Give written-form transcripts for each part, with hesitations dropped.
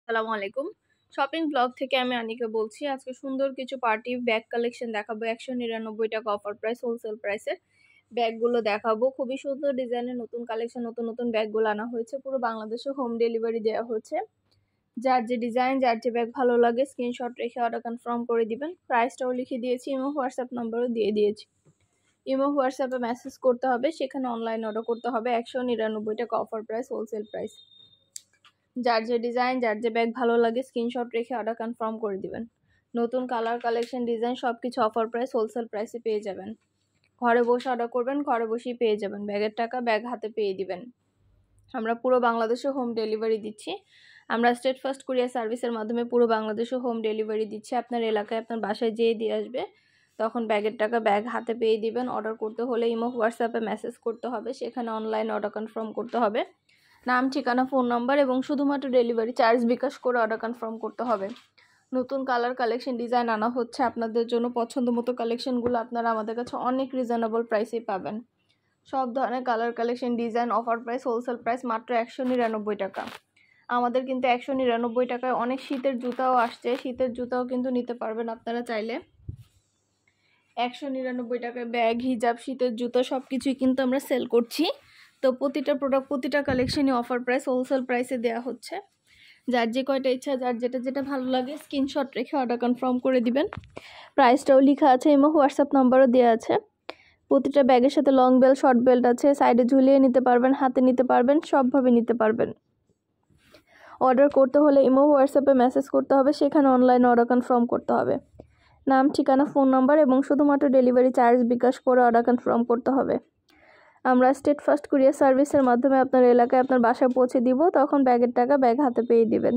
আসসালামু আলাইকুম। Shopping blog থেকে আমি আনিকা বলছি। আজকে সুন্দর কিছু পার্টি ব্যাগ কালেকশন দেখাবো। ৳১৯৯ অফার প্রাইস, হোলসেল প্রাইসে ব্যাগগুলো দেখাবো। খুবই সুন্দর ডিজাইনের নতুন কালেকশন, নতুন ব্যাগগুলো আনা হয়েছে। পুরো বাংলাদেশে হোম ডেলিভারি দেওয়া হচ্ছে। যার যে ডিজাইন, যার যে ব্যাগ ভালো লাগে স্ক্রিনশট রেখে অর্ডার কনফার্ম করে দিবেন। প্রাইসটাও লিখে দিয়েছি, ইমো হোয়াটসঅ্যাপ নাম্বারও দিয়ে দিয়েছি। ইমো হোয়াটসঅ্যাপে মেসেজ করতে হবে, সেখানে অনলাইন অর্ডার করতে হবে। ৳১৯৯ অফার প্রাইস, হোলসেল প্রাইস। যার যে ডিজাইন, যার যে ব্যাগ ভালো লাগে স্ক্রিনশট রেখে অর্ডার কনফার্ম করে দিবেন। নতুন কালার, কালেকশন, ডিজাইন সব কিছু অফার প্রাইস, হোলসেল প্রাইসে পেয়ে যাবেন। ঘরে বসে অর্ডার করবেন, ঘরে বসেই পেয়ে যাবেন। ব্যাগের টাকা ব্যাগ হাতে পেয়ে দিবেন। আমরা পুরো বাংলাদেশে হোম ডেলিভারি দিচ্ছি। আমরা স্টেট ফার্স্ট কুরিয়ার সার্ভিসের মাধ্যমে পুরো বাংলাদেশে হোম ডেলিভারি দিচ্ছি। আপনার এলাকায় আপনার বাসায় যেয়ে দিয়ে আসবে, তখন ব্যাগের টাকা ব্যাগ হাতে পেয়ে দিবেন। অর্ডার করতে হলে ইমো হোয়াটসঅ্যাপে মেসেজ করতে হবে, সেখানে অনলাইন অর্ডার কনফার্ম করতে হবে। নাম, ঠিকানা, ফোন নাম্বার এবং শুধুমাত্র ডেলিভারি চার্জ বিকাশ করে অর্ডার কনফার্ম করতে হবে। নতুন কালার, কালেকশন, ডিজাইন আনা হচ্ছে আপনাদের জন্য। পছন্দ মতো কালেকশনগুলো আপনারা আমাদের কাছে অনেক রিজনেবল প্রাইসেই পাবেন। সব ধরনের colour, collection, design offer price, wholesale price মাত্র ৳১৯৯ আমাদের কিন্তু ৳১৯৯ অনেক শীতের জুতাও আসছে। শীতের জুতাও কিন্তু নিতে পারবেন আপনারা চাইলে। ৳১৯৯ ব্যাগ, হিজাব, শীতের জুতো সব কিছুই কিন্তু আমরা সেল করছি। তো প্রতিটা প্রোডাক্ট, প্রতিটা কালেকশনই অফার প্রাইস, হোলসেল প্রাইসে দেওয়া হচ্ছে। যার যে কয়টা ইচ্ছা, যার যেটা ভালো লাগে স্ক্রিনশট রেখে অর্ডার কনফার্ম করে দিবেন। প্রাইসটাও লেখা আছে, ইমো হোয়াটসঅ্যাপ নাম্বারও দেওয়া আছে। প্রতিটা ব্যাগের সাথে লং বেল্ট, শর্ট বেল্ট আছে। সাইডে ঝুলিয়ে নিতে পারবেন, হাতে নিতে পারবেন, সবভাবে নিতে পারবেন। অর্ডার করতে হলে ইমো হোয়াটসঅ্যাপে মেসেজ করতে হবে, সেখানে অনলাইন অর্ডার কনফার্ম করতে হবে। নাম, ঠিকানা, ফোন নাম্বার এবং শুধুমাত্র ডেলিভারি চার্জ বিকাশ করে অর্ডার কনফার্ম করতে হবে। আমরা স্টেট ফার্স্ট কুরিয়ার সার্ভিসের মাধ্যমে আপনার এলাকায় আপনার বাসায় পৌঁছে দিব, তখন ব্যাগের টাকা ব্যাগ হাতে পেয়ে দিবেন।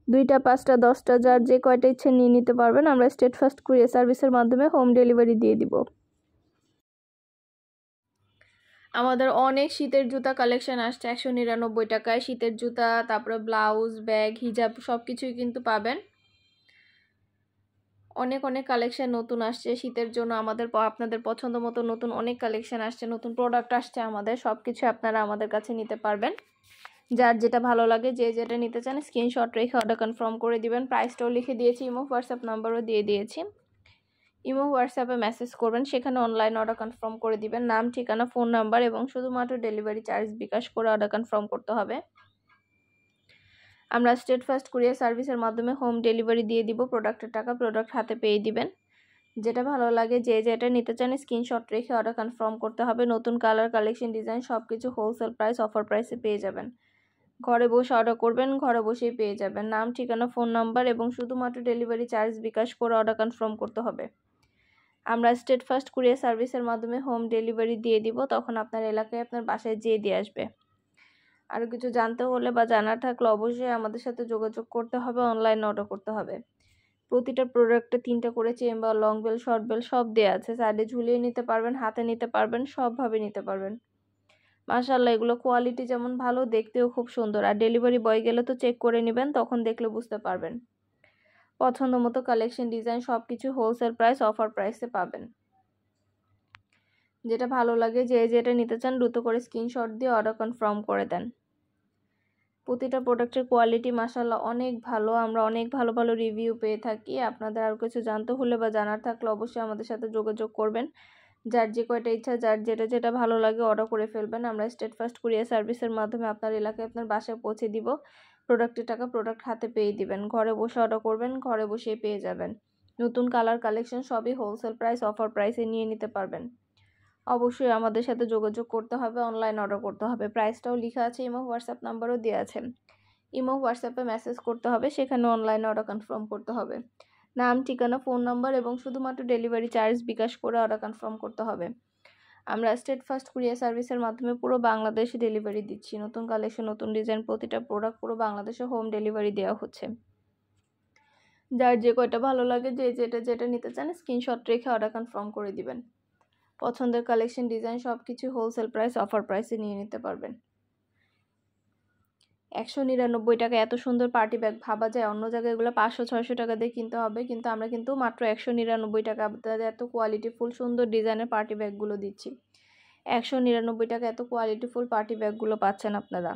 2টা, 5টা, 10টা যার যে কয়টা ইচ্ছে নিয়ে নিতে পারবেন। আমরা স্টেট ফার্স্ট কুরিয়ার সার্ভিসের মাধ্যমে হোম ডেলিভারি দিয়ে দিব। আমাদের অনেক শীতের জুতা কালেকশন আসছে ৳১৯৯ শীতের জুতা, তারপরে ব্লাউজ, ব্যাগ, হিজাব সব কিছুই কিন্তু পাবেন। অনেক কালেকশন নতুন আসছে শীতের জন্য। আপনাদের পছন্দ মতো নতুন অনেক কালেকশন আসছে, নতুন প্রোডাক্ট আসছে আমাদের। সব কিছু আপনারা আমাদের কাছে নিতে পারবেন। যার যেটা ভালো লাগে, যে যেটা নিতে চান স্ক্রিনশট রেখে অর্ডার কনফার্ম করে দিবেন। প্রাইসটাও লিখে দিয়েছি, ইমো হোয়াটসঅ্যাপ নাম্বারও দিয়ে দিয়েছি। ইমো হোয়াটসঅ্যাপে মেসেজ করবেন, সেখানে অনলাইন অর্ডার কনফার্ম করে দিবেন। নাম, ঠিকানা, ফোন নাম্বার এবং শুধুমাত্র ডেলিভারি চার্জ বিকাশ করে অর্ডার কনফার্ম করতে হবে। আমরা স্টেট ফার্স্ট কুরিয়ার সার্ভিসের মাধ্যমে হোম ডেলিভারি দিয়ে দিব। প্রোডাক্টের টাকা প্রোডাক্ট হাতে পেয়ে দিবেন। যেটা ভালো লাগে, যে যেটা নিতে চান স্ক্রিনশট রেখে অর্ডার কনফার্ম করতে হবে। নতুন কালার, কালেকশন, ডিজাইন সব কিছু হোলসেল প্রাইস, অফার প্রাইসে পেয়ে যাবেন। ঘরে বসে অর্ডার করবেন, ঘরে বসেই পেয়ে যাবেন। নাম, ঠিকানা, ফোন নাম্বার এবং শুধুমাত্র ডেলিভারি চার্জ বিকাশ করে অর্ডার কনফার্ম করতে হবে। আমরা স্টেট ফার্স্ট কুরিয়ার সার্ভিসের মাধ্যমে হোম ডেলিভারি দিয়ে দিব, তখন আপনার এলাকায় আপনার বাসায় যেয়ে দিয়ে আসবে। আরও কিছু জানতে হলে বা জানার থাকলে অবশ্যই আমাদের সাথে যোগাযোগ করতে হবে, অনলাইন অর্ডার করতে হবে। প্রতিটা প্রোডাক্টে 3টা করে chamber, long bell, short bell সব দেওয়া আছে। সাইডে ঝুলিয়ে নিতে পারবেন, হাতে নিতে পারবেন, সবভাবে নিতে পারবেন। মাশাআল্লাহ, এগুলো কোয়ালিটি যেমন ভালো, দেখতেও খুব সুন্দর। আর ডেলিভারি বয় গেলে তো চেক করে নেবেন, তখন দেখলে বুঝতে পারবেন। পছন্দ মতো কালেকশন, ডিজাইন সব কিছু হোলসেল প্রাইস, অফার প্রাইসে পাবেন। যেটা ভালো লাগে, যে যেটা নিতে চান দ্রুত করে স্ক্রিনশট দিয়ে অর্ডার কনফার্ম করে দেন। প্রতিটা প্রোডাক্টের কোয়ালিটি মাশাআল্লাহ অনেক ভালো। আমরা অনেক ভালো রিভিউ পেয়ে থাকি। আপনাদের আর কিছু জানতে হলে বা জানার থাকলে অবশ্যই আমাদের সাথে যোগাযোগ করবেন। যার যে কয়টা ইচ্ছা, যার যেটা ভালো লাগে অর্ডার করে ফেলবেন। আমরা স্টেট ফার্স্ট কুরিয়ার সার্ভিসের মাধ্যমে আপনার এলাকায় আপনার বাসায় পৌঁছে দিব। প্রোডাক্টের টাকা প্রোডাক্ট হাতে পেয়ে দিবেন। ঘরে বসে অর্ডার করবেন, ঘরে বসেই পেয়ে যাবেন। নতুন কালার, কালেকশন সবই হোলসেল প্রাইস, অফার প্রাইসে নিয়ে নিতে পারবেন। অবশ্যই আমাদের সাথে যোগাযোগ করতে হবে, অনলাইন অর্ডার করতে হবে। প্রাইসটাও লেখা আছে, ইমো হোয়াটসঅ্যাপ নাম্বারও দেওয়া আছে। ইমো হোয়াটসঅ্যাপে মেসেজ করতে হবে, সেখানে অনলাইনে অর্ডার কনফার্ম করতে হবে। নাম, ঠিকানা, ফোন নাম্বার এবং শুধুমাত্র ডেলিভারি চার্জ বিকাশ করে অর্ডার কনফার্ম করতে হবে। আমরা স্টেট ফার্স্ট কুরিয়ার সার্ভিসের মাধ্যমে পুরো বাংলাদেশে ডেলিভারি দিচ্ছি। নতুন কালেকশন, নতুন ডিজাইন, প্রতিটা প্রোডাক্ট পুরো বাংলাদেশে হোম ডেলিভারি দেওয়া হচ্ছে। যার যে কয়টা ভালো লাগে, যে যেটা নিতে চান স্ক্রিনশট রেখে অর্ডার কনফার্ম করে দিবেন। পছন্দের কালেকশন, ডিজাইন সব কিছু হোলসেল প্রাইস, অফার প্রাইসে নিয়ে নিতে পারবেন। ৳১৯৯ এত সুন্দর পার্টি ব্যাগ, ভাবা যায় অন্য জায়গায় এগুলো 500-600 টাকা দিয়ে কিনতে হবে, কিন্তু আমরা কিন্তু মাত্র ৳১৯৯ আপনাদের এত কোয়ালিটিফুল সুন্দর ডিজাইনের পার্টি ব্যাগগুলো দিচ্ছি। ৳১৯৯ এত কোয়ালিটিফুল পার্টি ব্যাগগুলো পাচ্ছেন আপনারা।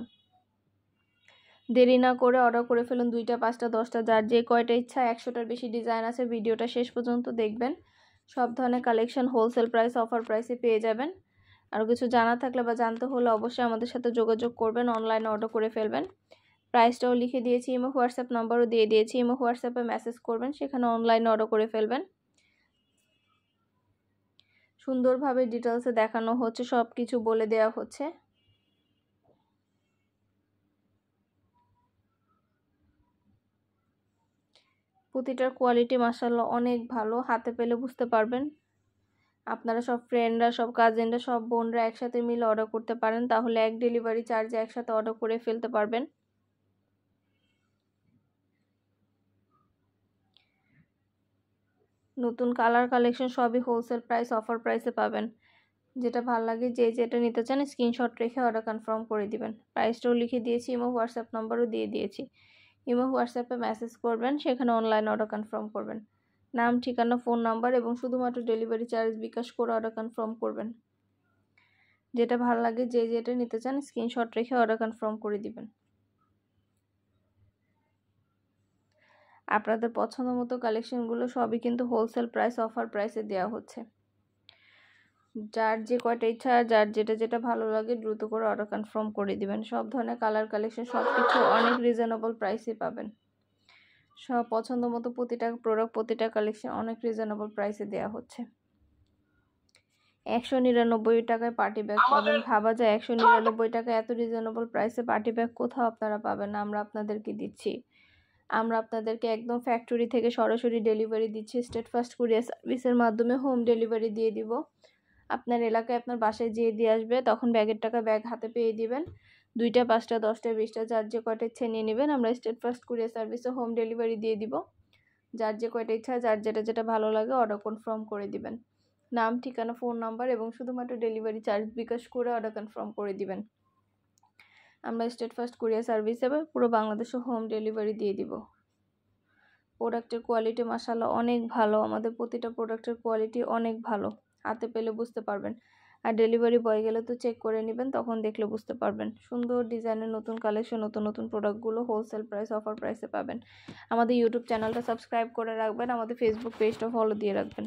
দেরি না করে অর্ডার করে ফেলুন। 2টা 5টা 10টা যার যে কয়টা ইচ্ছা, 100টার বেশি ডিজাইন আছে। ভিডিওটা শেষ পর্যন্ত দেখবেন। সব ধরনের কালেকশন হোলসেল প্রাইস, অফার প্রাইসে পেয়ে যাবেন। আরও কিছু জানা থাকলে বা জানতে হলে অবশ্যই আমাদের সাথে যোগাযোগ করবেন, অনলাইনে অর্ডার করে ফেলবেন। প্রাইসটাও লিখে দিয়েছি, ইমো হোয়াটসঅ্যাপ নাম্বারও দিয়ে দিয়েছি। ইমো হোয়াটসঅ্যাপে মেসেজ করবেন, সেখানে অনলাইনে অর্ডার করে ফেলবেন। সুন্দরভাবে ডিটেলসে দেখানো হচ্ছে, সব কিছু বলে দেওয়া হচ্ছে। প্রতিটার কোয়ালিটি মাশাআল্লাহ অনেক ভালো, হাতে পেলে বুঝতে পারবেন। আপনারা সব ফ্রেন্ডরা, সব কাজিনরা, সব বোনরা একসাথে মিলে অর্ডার করতে পারেন, তাহলে এক ডেলিভারি চার্জে একসাথে অর্ডার করে ফেলতে পারবেন। নতুন কালার কালেকশন সবই হোলসেল প্রাইস, অফার প্রাইসে পাবেন। যেটা ভালো লাগে, যে যেটা নিতে চান স্ক্রিনশট রেখে অর্ডার কনফার্ম করে দিবেন। প্রাইসটাও লিখে দিয়েছি, ইমো হোয়াটসঅ্যাপ নাম্বারও দিয়ে দিয়েছি। ইমো হোয়াটসঅ্যাপে মেসেজ করবেন, সেখানে অনলাইন অর্ডার কনফার্ম করবেন। নাম, ঠিকানা, ফোন নাম্বার এবং শুধুমাত্র ডেলিভারি চার্জ বিকাশ করে অর্ডার কনফার্ম করবেন। যেটা ভালো লাগে, যে যেটা নিতে চান স্ক্রিনশট রেখে অর্ডার কনফার্ম করে দিবেন। আপনাদের পছন্দ মতো কালেকশনগুলো সবই কিন্তু হোলসেল প্রাইস, অফার প্রাইসে দেওয়া হচ্ছে। যার যে কয়টা ইচ্ছা, যার যেটা যেটা ভালো লাগে দ্রুত করে অর্ডার কনফার্ম করে দিবেন। সব ধরনের কালার কালেকশন সব কিছু অনেক রিজনেবল প্রাইসে পাবেন। সব পছন্দ মতো প্রতিটা প্রোডাক্ট, প্রতিটা কালেকশন অনেক রিজনেবল প্রাইসে দেওয়া হচ্ছে। 199 টাকায় পার্টি ব্যাগ পাবেন। ভাবা যায় 199 টাকায় এত রিজনেবল প্রাইসে পার্টি ব্যাগ কোথাও আপনারা পাবেন না, আমরা আপনাদেরকে দিচ্ছি। আমরা আপনাদেরকে একদম ফ্যাক্টরি থেকে সরাসরি ডেলিভারি দিচ্ছি। স্টেট ফার্স্ট কুরিয়ার সার্ভিসের মাধ্যমে হোম ডেলিভারি দিয়ে দিব। আপনার এলাকায় আপনার বাসায় যেয়ে দিয়ে আসবে, তখন ব্যাগের টাকা ব্যাগ হাতে পেয়ে দিবেন। 2টা 5টা 10টা 20টা যার যে কয়টা ইচ্ছা নিয়ে নেবেন। আমরা স্টেট ফার্স্ট কুরিয়ার সার্ভিসে হোম ডেলিভারি দিয়ে দিব। যার যে কয়টা ইচ্ছা, যার যেটা যেটা ভালো লাগে অর্ডার কনফার্ম করে দিবেন। নাম, ঠিকানা, ফোন নাম্বার এবং শুধুমাত্র ডেলিভারি চার্জ বিকাশ করে অর্ডার কনফার্ম করে দিবেন। আমরা স্টেট ফার্স্ট কুরিয়ার সার্ভিসে পুরো বাংলাদেশে হোম ডেলিভারি দিয়ে দিব। প্রোডাক্টের কোয়ালিটি মাশাআল্লাহ অনেক ভালো। আমাদের প্রতিটা প্রোডাক্টের কোয়ালিটি অনেক ভালো, হাতে পেলে বুঝতে পারবেন। আর ডেলিভারি বয় গেলে তো চেক করে নেবেন, তখন দেখলে বুঝতে পারবেন। সুন্দর ডিজাইনের নতুন কালেকশন, নতুন নতুন প্রোডাক্টগুলো হোলসেল প্রাইস, অফার প্রাইসে পাবেন। আমাদের ইউটিউব চ্যানেলটা সাবস্ক্রাইব করে রাখবেন, আমাদের ফেসবুক পেজটা ফলো দিয়ে রাখবেন।